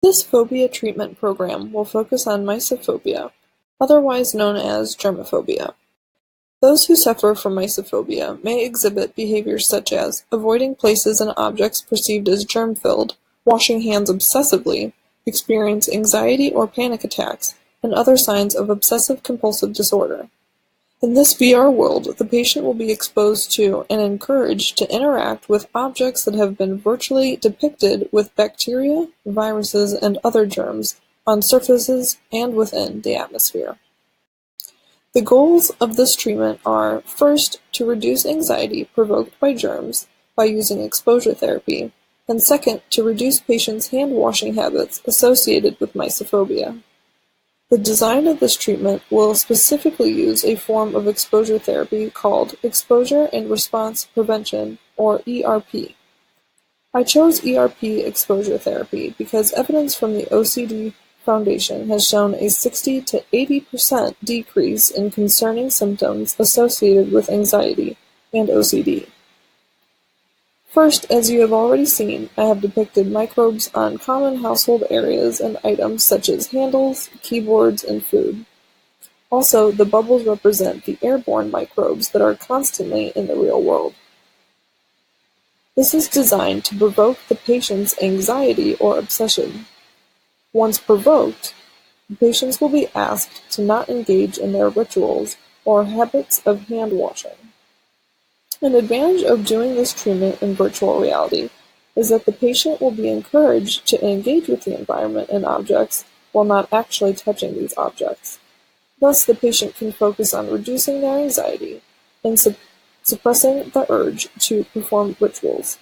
This phobia treatment program will focus on mysophobia, otherwise known as germophobia. Those who suffer from mysophobia may exhibit behaviors such as avoiding places and objects perceived as germ-filled, washing hands obsessively, experience anxiety or panic attacks, and other signs of obsessive-compulsive disorder. In this VR world, the patient will be exposed to and encouraged to interact with objects that have been virtually depicted with bacteria, viruses, and other germs on surfaces and within the atmosphere. The goals of this treatment are, first, to reduce anxiety provoked by germs by using exposure therapy, and second, to reduce patients' hand-washing habits associated with mysophobia. The design of this treatment will specifically use a form of exposure therapy called Exposure and Response Prevention, or ERP. I chose ERP exposure therapy because evidence from the OCD Foundation has shown a 60 to 80% decrease in concerning symptoms associated with anxiety and OCD. First, as you have already seen, I have depicted microbes on common household areas and items such as handles, keyboards, and food. Also, the bubbles represent the airborne microbes that are constantly in the real world. This is designed to provoke the patient's anxiety or obsession. Once provoked, the patients will be asked to not engage in their rituals or habits of hand washing. An advantage of doing this treatment in virtual reality is that the patient will be encouraged to engage with the environment and objects while not actually touching these objects. Thus, the patient can focus on reducing their anxiety and suppressing the urge to perform rituals.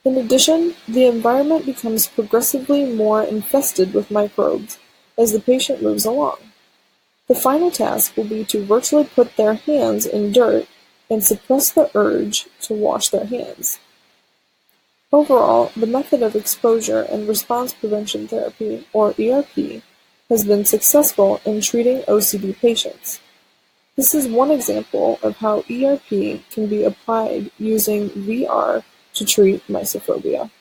In addition, the environment becomes progressively more infested with microbes as the patient moves along. The final task will be to virtually put their hands in dirt and suppress the urge to wash their hands. Overall, the method of exposure and response prevention therapy, or ERP, has been successful in treating OCD patients. This is one example of how ERP can be applied using VR to treat mysophobia.